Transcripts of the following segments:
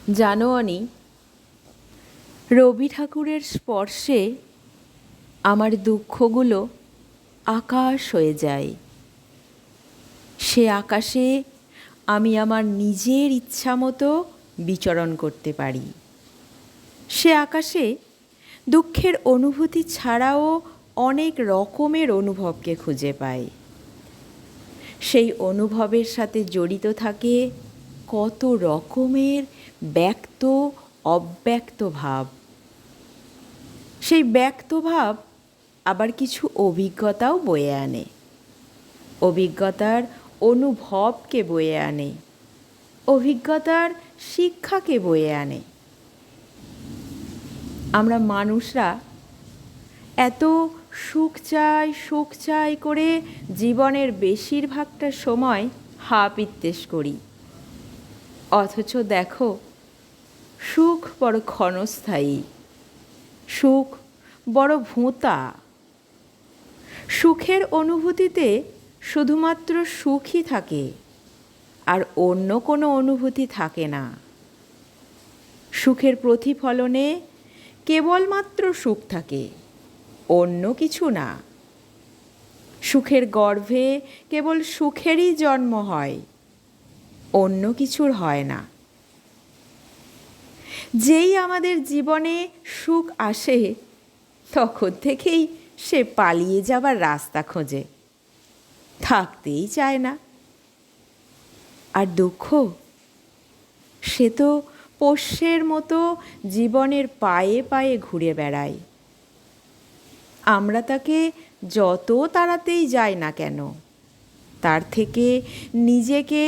জানো অনি, রবি ঠাকুরের স্পর্শে আমার দুঃখগুলো আকাশ হয়ে যায়। সে আকাশে আমি আমার নিজের ইচ্ছামতো বিচরণ করতে পারি। সে আকাশে দুঃখের অনুভূতি ছাড়াও অনেক রকমের অনুভবকে খুঁজে পাই। সেই অনুভবের সাথে জড়িত থাকে কত রকমের ব্যক্ত অব্যক্ত ভাব। সেই ব্যক্ত ভাব আবার কিছু অভিজ্ঞতাও বয়ে আনে, অভিজ্ঞতার অনুভবকে বয়ে আনে, অভিজ্ঞতার শিক্ষাকে বয়ে আনে। আমরা মানুষরা এত সুখ চাই করে জীবনের বেশিরভাগটা সময় হাপিত্যেশ করি। অথচ দেখো, সুখ বড় ক্ষণস্থায়ী, সুখ বড় ভোঁতা। সুখের অনুভূতিতে শুধুমাত্র সুখই থাকে, আর অন্য কোনো অনুভূতি থাকে না। সুখের প্রতিফলনে কেবলমাত্র সুখ থাকে, অন্য কিছু না। সুখের গর্ভে কেবল সুখেরই জন্ম হয়, অন্য কিছুর হয় না। যেই আমাদের জীবনে সুখ আসে, তখন থেকেই সে পালিয়ে যাবার রাস্তা খোঁজে, থাকতেই চায় না। আর দুঃখ, সে তো পোষ্যের মতো জীবনের পায়ে পায়ে ঘুরে বেড়ায়। আমরা তাকে যত তাড়াতেই যাই না কেন, তার থেকে নিজেকে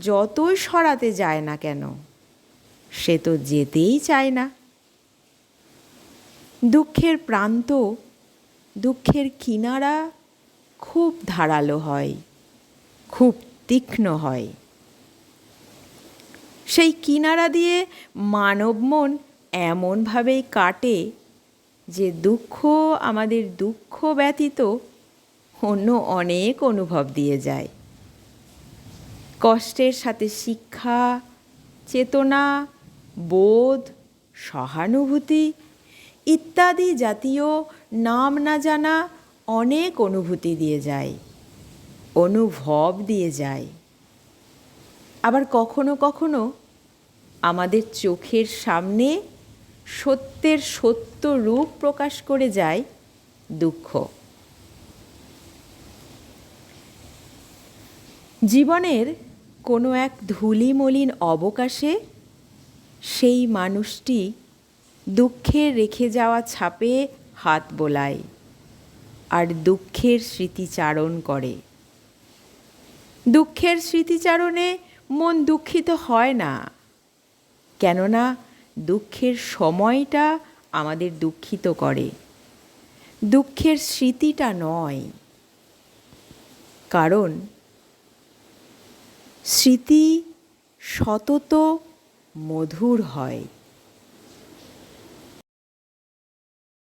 যতই সরাতে যায় না কেন, সে তো যেতেই চায় না। দুঃখের প্রান্ত, দুঃখের কিনারা খুব ধারালো হয়, খুব তীক্ষ্ণ হয়। সেই কিনারা দিয়ে মানব মন এমনভাবেই কাটে যে দুঃখ আমাদের দুঃখ ব্যতীত অন্য অনেক অনুভব দিয়ে যায়। কষ্টের সাথে শিক্ষা, চেতনা, বোধ, সহানুভূতি ইত্যাদি জাতীয় নাম না জানা অনেক অনুভূতি দিয়ে যায়, অনুভব দিয়ে যায়। আবার কখনো কখনো আমাদের চোখের সামনে সত্যের সত্য রূপ প্রকাশ করে যায় দুঃখ। জীবনের কোনো এক ধূলিমলিন অবকাশে সেই মানুষটি দুঃখের রেখে যাওয়া ছাপে হাত বোলায় আর দুঃখের স্মৃতিচারণ করে। দুঃখের স্মৃতিচারণে মন দুঃখিত হয় না, কেননা দুঃখের সময়টা আমাদের দুঃখিত করে, দুঃখের স্মৃতিটা নয়। কারণ স্মৃতি সতত মধুর হয়।